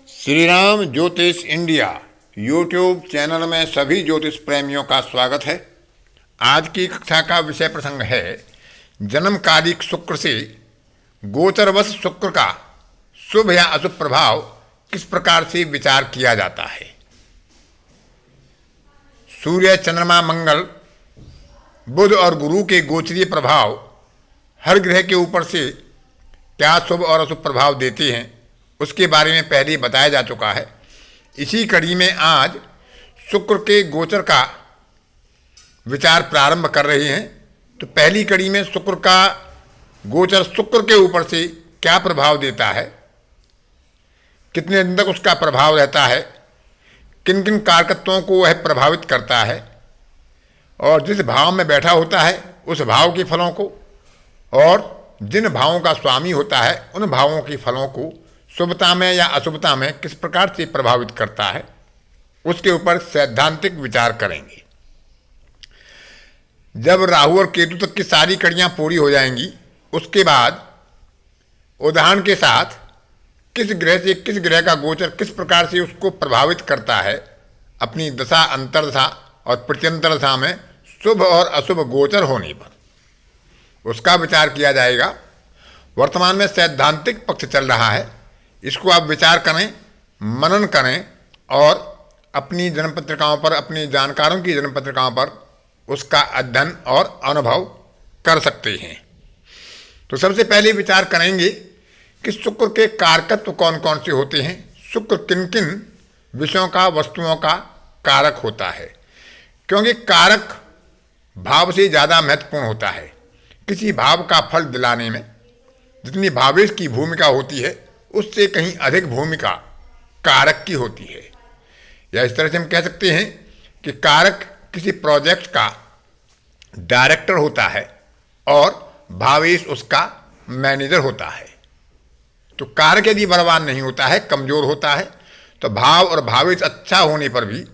श्री राम ज्योतिष India YouTube channel में सभी ज्योतिष प्रेमियों का स्वागत है। आज की कक्षा का विषय प्रसंग है जन्मकालिक शुक्र से गोचरवश शुक्र का शुभ या अशुभ प्रभाव किस प्रकार से विचार किया जाता है। सूर्य, चंद्रमा, मंगल, बुध और गुरु के गोचरीय प्रभाव हर ग्रह के ऊपर से क्या शुभ और अशुभ प्रभाव देते हैं उसके बारे में पहले बताया जा चुका है। इसी कड़ी में आज शुक्र के गोचर का विचार प्रारंभ कर रहे हैं। तो पहली कड़ी में शुक्र का गोचर शुक्र के ऊपर से क्या प्रभाव देता है, कितने दिन तक उसका प्रभाव रहता है, किन किन कारकत्वों को वह प्रभावित करता है और जिस भाव में बैठा होता है उस भाव के फलों को और जिन भावों का स्वामी होता है उन भावों के फलों को शुभता में या अशुभता में किस प्रकार से प्रभावित करता है, उसके ऊपर सैद्धांतिक विचार करेंगे। जब राहु और केतु तक की सारी कड़ियां पूरी हो जाएंगी उसके बाद उदाहरण के साथ किस ग्रह से किस ग्रह का गोचर किस प्रकार से उसको प्रभावित करता है अपनी दशा, अंतर्दशा और प्रत्यंतर दशा में शुभ और अशुभ गोचर होने पर, उसका विचार किया जाएगा। वर्तमान में सैद्धांतिक पक्ष चल रहा है, इसको आप विचार करें, मनन करें और अपनी जन्म पत्रिकाओं पर, अपनी जानकारों की जन्म पत्रिकाओं पर उसका अध्ययन और अनुभव कर सकते हैं। तो सबसे पहले विचार करेंगे कि शुक्र के कारकत्व कौन कौन से होते हैं, शुक्र किन किन विषयों का, वस्तुओं का कारक होता है। क्योंकि कारक भाव से ज़्यादा महत्वपूर्ण होता है। किसी भाव का फल दिलाने में जितनी भावेश की भूमिका होती है उससे कहीं अधिक भूमिका कारक की होती है। या इस तरह से हम कह सकते हैं कि कारक किसी प्रोजेक्ट का डायरेक्टर होता है और भावेश उसका मैनेजर होता है। तो कारक यदि बलवान नहीं होता है, कमजोर होता है, तो भाव और भावेश अच्छा होने पर भी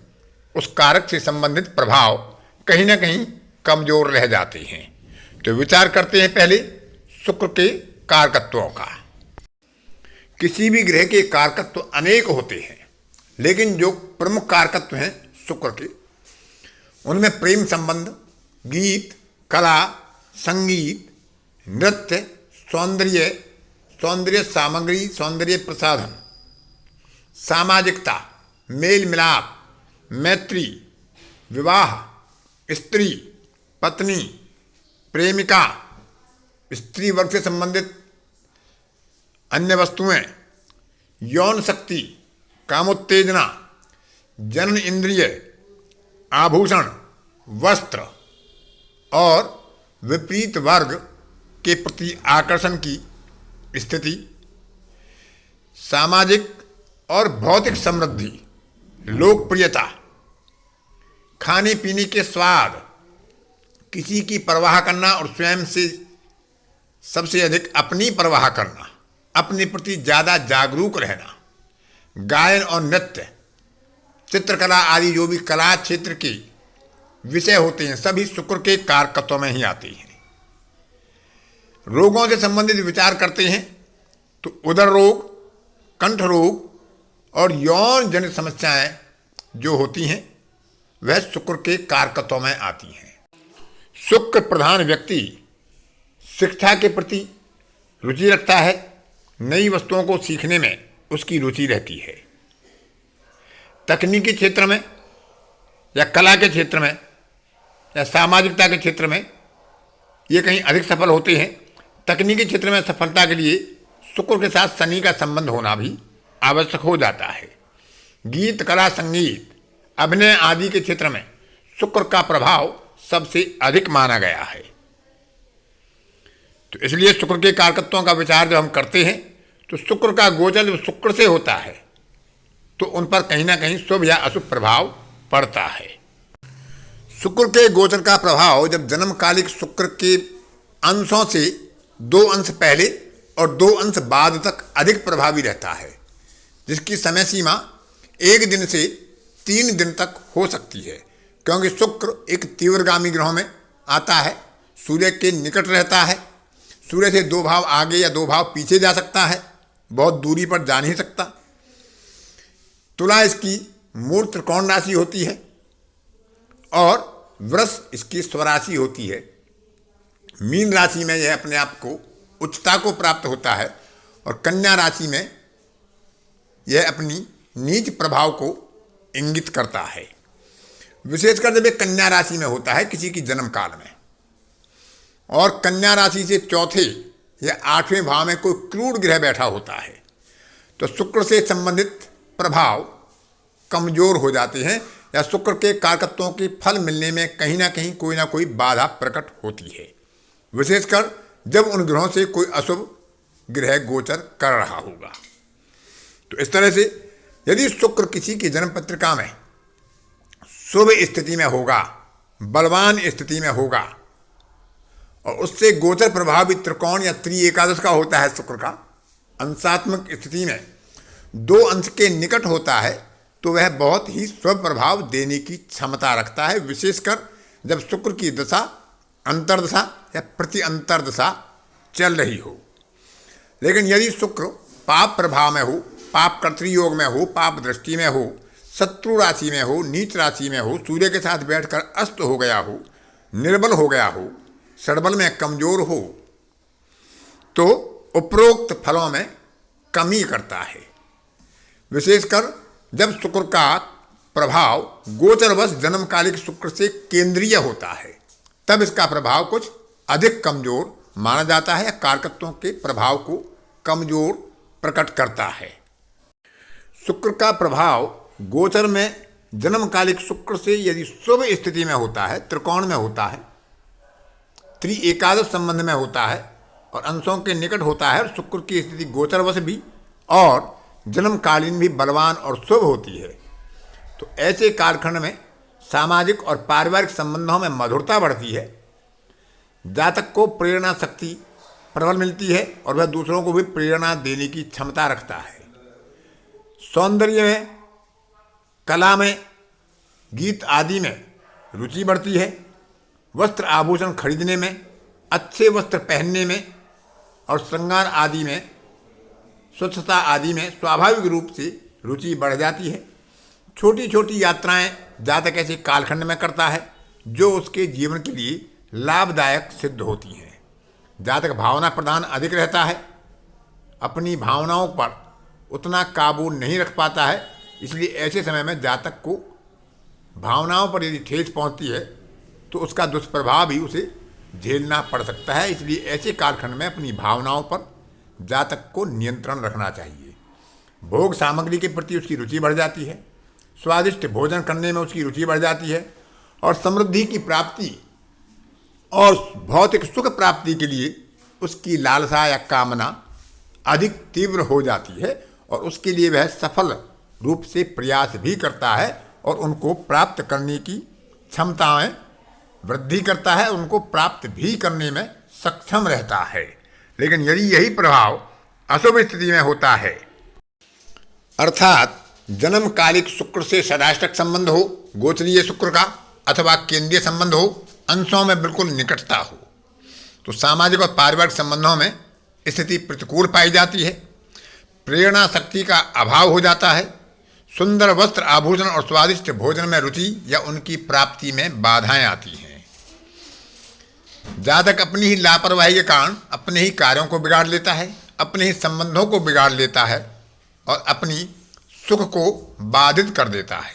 उस कारक से संबंधित प्रभाव कहीं ना कहीं कमजोर रह जाते हैं। तो विचार करते हैं पहले शुक्र के कारकत्वों का। किसी भी ग्रह के कारकत्व अनेक होते हैं, लेकिन जो प्रमुख कारकत्व हैं शुक्र के, उनमें प्रेम संबंध, गीत, कला, संगीत, नृत्य, सौंदर्य, सौंदर्य सामग्री, सौंदर्य प्रसाधन, सामाजिकता, मेल मिलाप, मैत्री, विवाह, स्त्री, पत्नी, प्रेमिका, स्त्री वर्ग से संबंधित अन्य वस्तुएं, यौन शक्ति, कामोत्तेजना, जनन इंद्रिय, आभूषण, वस्त्र और विपरीत वर्ग के प्रति आकर्षण की स्थिति, सामाजिक और भौतिक समृद्धि, लोकप्रियता, खाने पीने के स्वाद, किसी की परवाह करना और स्वयं से सबसे अधिक अपनी परवाह करना, अपने प्रति ज़्यादा जागरूक रहना, गायन और नृत्य, चित्रकला आदि जो भी कला क्षेत्र के विषय होते हैं सभी शुक्र के कारकत्वों में ही आते हैं। रोगों से संबंधित विचार करते हैं तो उदर रोग, कंठ रोग और यौन जनित समस्याएं जो होती हैं वह शुक्र के कारकत्वों में आती हैं। शुक्र प्रधान व्यक्ति शिक्षा के प्रति रुचि रखता है, नई वस्तुओं को सीखने में उसकी रुचि रहती है। तकनीकी क्षेत्र में या कला के क्षेत्र में या सामाजिकता के क्षेत्र में ये कहीं अधिक सफल होते हैं। तकनीकी क्षेत्र में सफलता के लिए शुक्र के साथ शनि का संबंध होना भी आवश्यक हो जाता है। गीत, कला, संगीत, अभिनय आदि के क्षेत्र में शुक्र का प्रभाव सबसे अधिक माना गया है। तो इसलिए शुक्र के कारकत्वों का विचार जब हम करते हैं तो शुक्र का गोचर जब शुक्र से होता है तो उन पर कहीं ना कहीं शुभ या अशुभ प्रभाव पड़ता है। शुक्र के गोचर का प्रभाव जब जन्मकालिक शुक्र के अंशों से 2 अंश पहले और 2 अंश बाद तक अधिक प्रभावी रहता है, जिसकी समय सीमा 1 दिन से 3 दिन तक हो सकती है। क्योंकि शुक्र एक तीव्रगामी ग्रहों में आता है, सूर्य के निकट रहता है, सूर्य से 2 भाव आगे या 2 भाव पीछे जा सकता है, बहुत दूरी पर जा नहीं सकता। तुला इसकी मूल त्रिकोण राशि होती है और वृष इसकी स्वराशि होती है। मीन राशि में यह अपने आप को उच्चता को प्राप्त होता है और कन्या राशि में यह अपनी नीच प्रभाव को इंगित करता है। विशेषकर जब यह कन्या राशि में होता है किसी की जन्म काल में, और कन्या राशि से चौथे या आठवें भाव में कोई क्रूर ग्रह बैठा होता है, तो शुक्र से संबंधित प्रभाव कमजोर हो जाते हैं या शुक्र के कारकत्वों के फल मिलने में कहीं ना कोई बाधा प्रकट होती है, विशेषकर जब उन ग्रहों से कोई अशुभ ग्रह गोचर कर रहा होगा। तो इस तरह से यदि शुक्र किसी की जन्म पत्रिका में शुभ स्थिति में होगा, बलवान स्थिति में होगा, और उससे गोचर प्रभावित त्रिकोण या एकादश का होता है शुक्र का, अंशात्मक स्थिति में 2 अंश के निकट होता है, तो वह बहुत ही शुभ प्रभाव देने की क्षमता रखता है, विशेषकर जब शुक्र की दशा अंतर्दशा या प्रति अंतर्दशा चल रही हो। लेकिन यदि शुक्र पाप प्रभाव में हो, पाप कर्तृयोग में हो, पाप दृष्टि में हो, शत्रु राशि में हो, नीच राशि में हो, सूर्य के साथ बैठकर अस्त हो गया हो, निर्बल हो गया हो, षड्बल में कमजोर हो, तो उपरोक्त फलों में कमी करता है। विशेषकर जब शुक्र का प्रभाव गोचरवश जन्मकालिक शुक्र से केंद्रीय होता है, तब इसका प्रभाव कुछ अधिक कमजोर माना जाता है, कारकत्वों के प्रभाव को कमजोर प्रकट करता है। शुक्र का प्रभाव गोचर में जन्मकालिक शुक्र से यदि शुभ स्थिति में होता है, त्रिकोण में होता है, एकादश संबंध में होता है और अंशों के निकट होता है, और शुक्र की स्थिति गोचरवश भी और जन्मकालीन भी बलवान और शुभ होती है, तो ऐसे कालखंड में सामाजिक और पारिवारिक संबंधों में मधुरता बढ़ती है, जातक को प्रेरणा शक्ति प्रबल मिलती है और वह दूसरों को भी प्रेरणा देने की क्षमता रखता है। सौंदर्य में, कला में, गीत आदि में रुचि बढ़ती है, वस्त्र आभूषण खरीदने में, अच्छे वस्त्र पहनने में और श्रृंगार आदि में, स्वच्छता आदि में स्वाभाविक रूप से रुचि बढ़ जाती है। छोटी छोटी यात्राएं जातक ऐसे कालखंड में करता है जो उसके जीवन के लिए लाभदायक सिद्ध होती हैं। जातक भावना प्रधान अधिक रहता है, अपनी भावनाओं पर उतना काबू नहीं रख पाता है, इसलिए ऐसे समय में जातक को भावनाओं पर यदि ठेस पहुंचती है तो उसका दुष्प्रभाव भी उसे झेलना पड़ सकता है। इसलिए ऐसे कालखंड में अपनी भावनाओं पर जातक को नियंत्रण रखना चाहिए। भोग सामग्री के प्रति उसकी रुचि बढ़ जाती है, स्वादिष्ट भोजन करने में उसकी रुचि बढ़ जाती है और समृद्धि की प्राप्ति और भौतिक सुख प्राप्ति के लिए उसकी लालसा या कामना अधिक तीव्र हो जाती है और उसके लिए वह सफल रूप से प्रयास भी करता है और उनको प्राप्त करने की क्षमताएं वृद्धि करता है, उनको प्राप्त भी करने में सक्षम रहता है। लेकिन यदि यही प्रभाव अशुभ स्थिति में होता है, अर्थात जन्मकालिक शुक्र से षडाष्टक संबंध हो, गोचरीय शुक्र का, अथवा केंद्रीय संबंध हो, अंशों में बिल्कुल निकटता हो, तो सामाजिक और पारिवारिक संबंधों में स्थिति प्रतिकूल पाई जाती है, प्रेरणा शक्ति का अभाव हो जाता है, सुंदर वस्त्र आभूषण और स्वादिष्ट भोजन में रुचि या उनकी प्राप्ति में बाधाएं आती हैं। जातक अपनी ही लापरवाही के कारण अपने ही कार्यों को बिगाड़ लेता है, अपने ही संबंधों को बिगाड़ लेता है और अपनी सुख को बाधित कर देता है।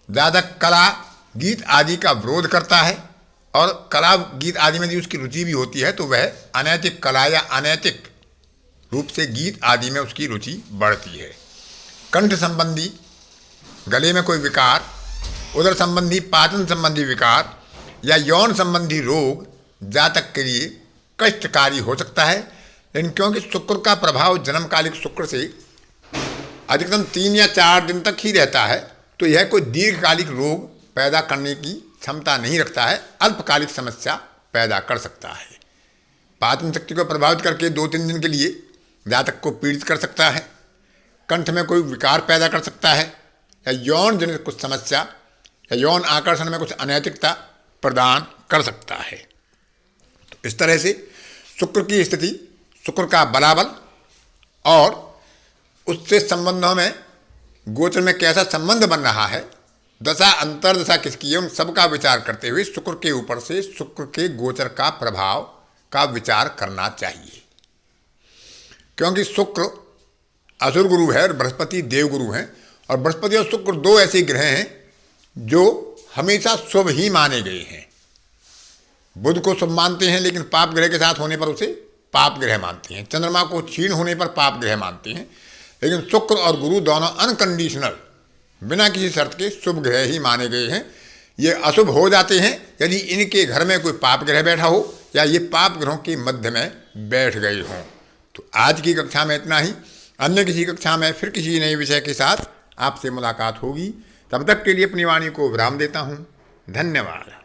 जातक कला गीत आदि का विरोध करता है और कला गीत आदि में यदि उसकी रुचि भी होती है तो वह अनैतिक कला या अनैतिक रूप से गीत आदि में उसकी रुचि बढ़ती है। कंठ संबंधी, गले में कोई विकार, उदर संबंधी, पाचन संबंधी विकार या यौन संबंधी रोग जातक के लिए कष्टकारी हो सकता है। लेकिन क्योंकि शुक्र का प्रभाव जन्मकालिक शुक्र से अधिकतम 3 या 4 दिन तक ही रहता है, तो यह कोई दीर्घकालिक रोग पैदा करने की क्षमता नहीं रखता है, अल्पकालिक समस्या पैदा कर सकता है। पाचन शक्ति को प्रभावित करके 2-3 दिन के लिए जातक को पीड़ित कर सकता है, कंठ में कोई विकार पैदा कर सकता है या यौन जनित कुछ समस्या या यौन आकर्षण में कुछ अनैतिकता प्रदान कर सकता है। तो इस तरह से शुक्र की स्थिति, शुक्र का बलाबल और उससे संबंधों में गोचर में कैसा संबंध बन रहा है, दशा अंतर्दशा किसकी है, उन सबका विचार करते हुए शुक्र के ऊपर से शुक्र के गोचर का प्रभाव का विचार करना चाहिए। क्योंकि शुक्र असुर गुरु है और बृहस्पति देव गुरु हैं, और बृहस्पति और शुक्र दो ऐसे ग्रह हैं जो हमेशा शुभ ही माने गए हैं। बुध को शुभ मानते हैं लेकिन पाप ग्रह के साथ होने पर उसे पाप ग्रह मानते हैं। चंद्रमा को क्षीण होने पर पाप ग्रह मानते हैं, लेकिन शुक्र और गुरु दोनों अनकंडीशनल बिना किसी शर्त के शुभ ग्रह ही माने गए हैं। ये अशुभ हो जाते हैं यदि इनके घर में कोई पाप ग्रह बैठा हो या ये पाप ग्रहों के मध्य में बैठ गए हों। तो आज की कक्षा में इतना ही। अन्य किसी कक्षा में फिर किसी नए विषय के साथ आपसे मुलाकात होगी। तब तक के लिए अपनी वाणी को विराम देता हूँ। धन्यवाद।